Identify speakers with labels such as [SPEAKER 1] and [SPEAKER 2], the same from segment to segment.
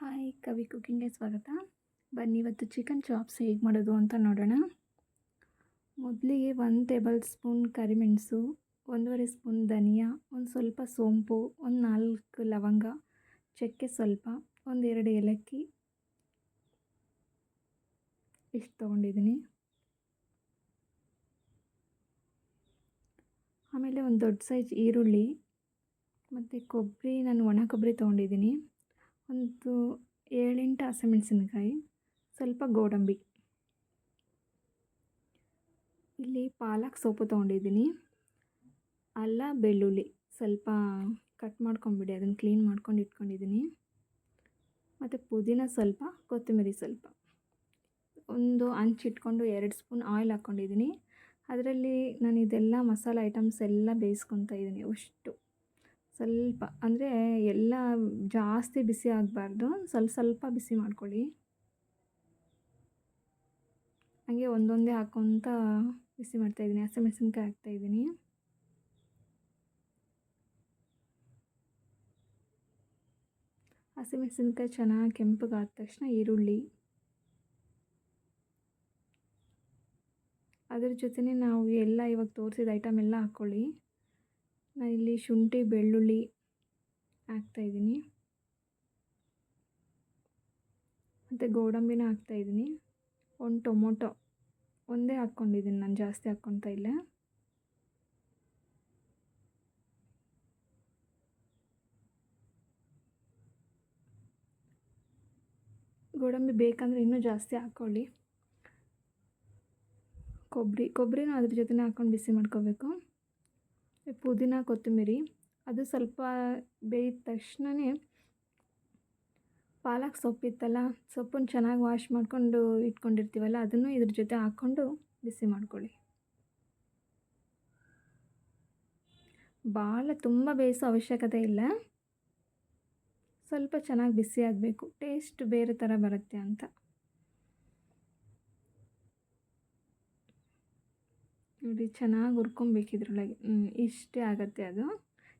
[SPEAKER 1] Hi ಕವಿ ಕುಕಿಂಗ್ಗೆ ಸ್ವಾಗತ. ಬನ್ನಿ ಇವತ್ತು ಚಿಕನ್ ಚಾಪ್ಸ್ ಹೇಗೆ ಮಾಡೋದು ಅಂತ ನೋಡೋಣ. ಮೊದಲಿಗೆ 1 ಟೇಬಲ್ ಸ್ಪೂನ್ ಕರಿಮೆಣಸು, 1.5 ಸ್ಪೂನ್ ಧನಿಯಾ, ಒಂದು ಸ್ವಲ್ಪ ಸೋಂಪು, ಒಂದು 4 ಲವಂಗ, ಚಕ್ಕೆ ಸ್ವಲ್ಪ, 1-2 ಏಲಕ್ಕಿ ಇಷ್ಟು ತೊಗೊಂಡಿದ್ದೀನಿ. ಆಮೇಲೆ ಒಂದು ದೊಡ್ಡ ಸೈಜ್ ಈರುಳ್ಳಿ ಮತ್ತು ಕೊಬ್ಬರಿ, ನಾನು ಒಣ ಕೊಬ್ಬರಿ ತೊಗೊಂಡಿದ್ದೀನಿ. ಒಂದು 7-8 ಹಸಿಮೆಣಸಿನ್ಕಾಯಿ, ಸ್ವಲ್ಪ ಗೋಡಂಬಿ. ಇಲ್ಲಿ ಪಾಲಕ್ ಸೊಪ್ಪು ತೊಗೊಂಡಿದ್ದೀನಿ. ಅಲ್ಲ ಬೆಳ್ಳುಳ್ಳಿ ಸ್ವಲ್ಪ ಕಟ್ ಮಾಡ್ಕೊಂಬಿಡಿ, ಅದನ್ನು ಕ್ಲೀನ್ ಮಾಡ್ಕೊಂಡು ಇಟ್ಕೊಂಡಿದ್ದೀನಿ. ಮತ್ತು ಪುದೀನ ಸ್ವಲ್ಪ, ಕೊತ್ತಂಬರಿ ಸ್ವಲ್ಪ. ಒಂದು ಹಂಚಿಟ್ಕೊಂಡು 2 ಸ್ಪೂನ್ ಆಯಿಲ್ ಹಾಕ್ಕೊಂಡಿದ್ದೀನಿ. ಅದರಲ್ಲಿ ನಾನು ಇದೆಲ್ಲ ಮಸಾಲೆ ಐಟಮ್ಸ್ ಎಲ್ಲ ಬೇಯಿಸ್ಕೊತಾ ಇದ್ದೀನಿ. ಅಷ್ಟು ಸ್ವಲ್ಪ ಅಂದರೆ ಎಲ್ಲ ಜಾಸ್ತಿ ಬಿಸಿ ಆಗಬಾರ್ದು, ಸ್ವಲ್ಪ ಬಿಸಿ ಮಾಡ್ಕೊಳ್ಳಿ. ಹಾಗೆ ಒಂದೊಂದೇ ಹಾಕ್ಕೊತ ಬಿಸಿ ಮಾಡ್ತಾಯಿದ್ದೀನಿ. ಹಸಿಮೆಣಸಿನ್ಕಾಯಿ ಹಾಕ್ತಾಯಿದ್ದೀನಿ. ಹಸಿಮೆಣಸಿನ್ಕಾಯಿ ಚೆನ್ನಾಗಿ ಕೆಂಪಗಾದ ತಕ್ಷಣ ಈರುಳ್ಳಿ, ಅದ್ರ ಜೊತೆನೇ ನಾವು ಎಲ್ಲ ಇವಾಗ ತೋರಿಸಿದ ಐಟಮ್ ಎಲ್ಲ ಹಾಕ್ಕೊಳ್ಳಿ. ನಾನು ಇಲ್ಲಿ ಶುಂಠಿ ಬೆಳ್ಳುಳ್ಳಿ ಹಾಕ್ತಾಯಿದ್ದೀನಿ ಮತ್ತು ಗೋಡಂಬಿನ ಹಾಕ್ತಾಯಿದ್ದೀನಿ. ಒಂದು ಟೊಮೊಟೊ ಒಂದೇ ಹಾಕ್ಕೊಂಡಿದ್ದೀನಿ, ನಾನು ಜಾಸ್ತಿ ಹಾಕ್ಕೊತಾ ಇಲ್ಲ. ಗೋಡಂಬಿ ಬೇಕಂದರೆ ಇನ್ನೂ ಜಾಸ್ತಿ ಹಾಕ್ಕೊಳ್ಳಿ. ಕೊಬ್ಬರಿನೂ ಅದ್ರ ಜೊತೆನೇ ಹಾಕ್ಕೊಂಡು ಬಿಸಿ ಮಾಡ್ಕೋಬೇಕು. ಪುದೀನ ಕೊತ್ತಂಬರಿ ಅದು ಸ್ವಲ್ಪ ಬೇಯಿದ ತಕ್ಷಣವೇ ಪಾಲಕ್ ಸೊಪ್ಪಿತ್ತಲ್ಲ, ಸೊಪ್ಪನ್ನು ಚೆನ್ನಾಗಿ ವಾಶ್ ಮಾಡಿಕೊಂಡು ಇಟ್ಕೊಂಡಿರ್ತೀವಲ್ಲ, ಅದನ್ನು ಇದ್ರ ಜೊತೆ ಹಾಕ್ಕೊಂಡು ಬಿಸಿ ಮಾಡ್ಕೊಳ್ಳಿ. ಭಾಳ ತುಂಬ ಬೇಯಿಸೋ ಅವಶ್ಯಕತೆ ಇಲ್ಲ, ಸ್ವಲ್ಪ ಚೆನ್ನಾಗಿ ಬಿಸಿ ಆಗಬೇಕು, ಟೇಸ್ಟ್ ಬೇರೆ ಥರ ಬರುತ್ತೆ ಅಂತ. ನೋಡಿ ಚೆನ್ನಾಗಿ ಹುರ್ಕೊಬೇಕು ಇದ್ರೊಳಗೆ. ಇಷ್ಟೇ ಆಗುತ್ತೆ ಅದು.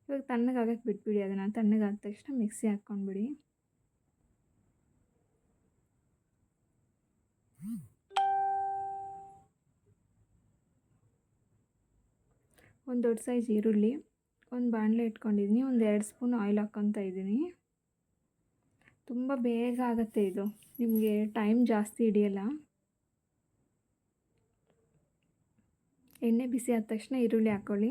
[SPEAKER 1] ಇವಾಗ ತಣ್ಣಗಾಗಕ್ಕೆ ಬಿಟ್ಬಿಡಿ, ಅದನ್ನು ತಣ್ಣಗಾದ ತಕ್ಷಣ ಮಿಕ್ಸಿ ಹಾಕ್ಕೊಂಡ್ಬಿಡಿ. ಒಂದು ದೊಡ್ಡ ಸೈಜ್ ಈರುಳ್ಳಿ, ಒಂದು ಬಾಣಲೆ ಇಟ್ಕೊಂಡಿದ್ದೀನಿ, ಒಂದು 2 ಸ್ಪೂನ್ ಆಯಿಲ್ ಹಾಕ್ಕೊತಾ ಇದ್ದೀನಿ. ತುಂಬ ಬೇಗ ಆಗುತ್ತೆ ಇದು, ನಿಮಗೆ ಟೈಮ್ ಜಾಸ್ತಿ ಹಿಡಿಯಲ್ಲ. ಎಣ್ಣೆ ಬಿಸಿ ಆದ ತಕ್ಷಣ ಈರುಳ್ಳಿ ಹಾಕ್ಕೊಳ್ಳಿ.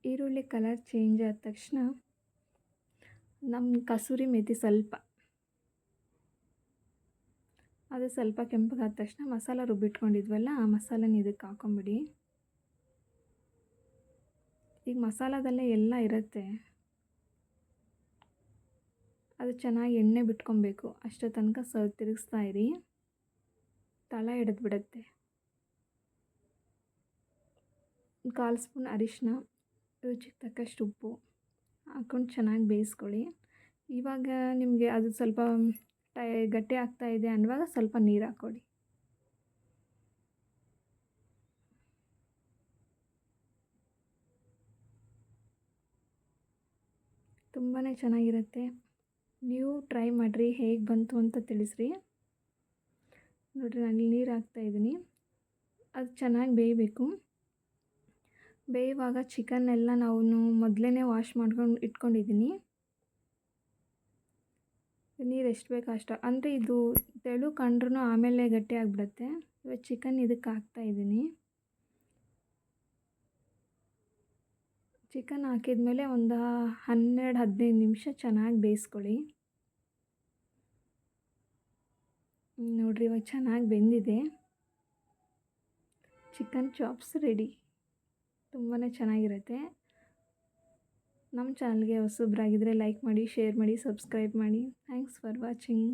[SPEAKER 1] ಈರುಳ್ಳಿ ಕಲರ್ ಚೇಂಜ್ ಆದ ತಕ್ಷಣ ನಮ್ಮ ಕಸೂರಿ ಮೇಥಿ ಸ್ವಲ್ಪ, ಅದು ಸ್ವಲ್ಪ ಕೆಂಪಗಾದ ತಕ್ಷಣ ಮಸಾಲ ರುಬ್ಬಿಟ್ಕೊಂಡಿದ್ವಲ್ಲ, ಆ ಮಸಾಲನ ಇದಕ್ಕೆ ಹಾಕ್ಕೊಂಬಿಡಿ. ಈಗ ಮಸಾಲದಲ್ಲೇ ಎಲ್ಲ ಇರುತ್ತೆ, ಅದು ಚೆನ್ನಾಗಿ ಎಣ್ಣೆ ಬಿಟ್ಕೊಬೇಕು. ಅಷ್ಟೋ ತನಕ ತಿರುಗಿಸ್ತಾ ಇರಿ, ತಳ ಹಿಡಿದ್ಬಿಡುತ್ತೆ. 1/4 ಸ್ಪೂನ್ ಅರಿಶಿನ, ರುಚಿಗೆ ತಕ್ಕಷ್ಟು ಉಪ್ಪು ಹಾಕ್ಕೊಂಡು ಚೆನ್ನಾಗಿ ಬೇಯಿಸ್ಕೊಳ್ಳಿ. ಇವಾಗ ನಿಮಗೆ ಅದು ಸ್ವಲ್ಪ ಗಟ್ಟಿ ಆಗ್ತಾ ಇದೆ ಅನ್ನುವಾಗ ಸ್ವಲ್ಪ ನೀರು ಹಾಕ್ಕೊಳ್ಳಿ. ತುಂಬಾ ಚೆನ್ನಾಗಿರುತ್ತೆ, ನೀವು ಟ್ರೈ ಮಾಡಿರಿ, ಹೇಗೆ ಬಂತು ಅಂತ ತಿಳಿಸ್ರಿ. ನೋಡಿರಿ, ನಾನು ನೀರು ಹಾಕ್ತಾಯಿದ್ದೀನಿ. ಅದು ಚೆನ್ನಾಗಿ ಬೇಯಬೇಕು. ಬೇಯುವಾಗ ಚಿಕನ್ನೆಲ್ಲ ನಾವು ಮೊದಲೇ ವಾಶ್ ಮಾಡ್ಕೊಂಡು ಇಟ್ಕೊಂಡಿದ್ದೀನಿ. ನೀರು ಎಷ್ಟು ಬೇಕೋ ಅಷ್ಟು, ಅಂದರೆ ಇದು ತೆಳು ಕಂಡ್ರೂ ಆಮೇಲೆ ಗಟ್ಟಿ ಆಗಿಬಿಡುತ್ತೆ. ಇವಾಗ ಚಿಕನ್ ಇದಕ್ಕೆ ಹಾಕ್ತಾಯಿದ್ದೀನಿ. ಚಿಕನ್ ಹಾಕಿದ್ಮೇಲೆ ಒಂದು 12-15 ನಿಮಿಷ ಚೆನ್ನಾಗಿ ಬೇಯಿಸ್ಕೊಳ್ಳಿ. ನೋಡಿರಿ, ಇವಾಗ ಚೆನ್ನಾಗಿ ಬೆಂದಿದೆ. Chicken chops ready. ತುಂಬಾ ಚೆನ್ನಾಗಿರುತ್ತೆ. ನಮ್ಮ ಚಾನಲ್ಗೆ ಹೊಸಬ್ರಾಗಿದ್ದರೆ ಲೈಕ್ ಮಾಡಿ, ಶೇರ್ ಮಾಡಿ, ಸಬ್ಸ್ಕ್ರೈಬ್ ಮಾಡಿ. Thanks for watching.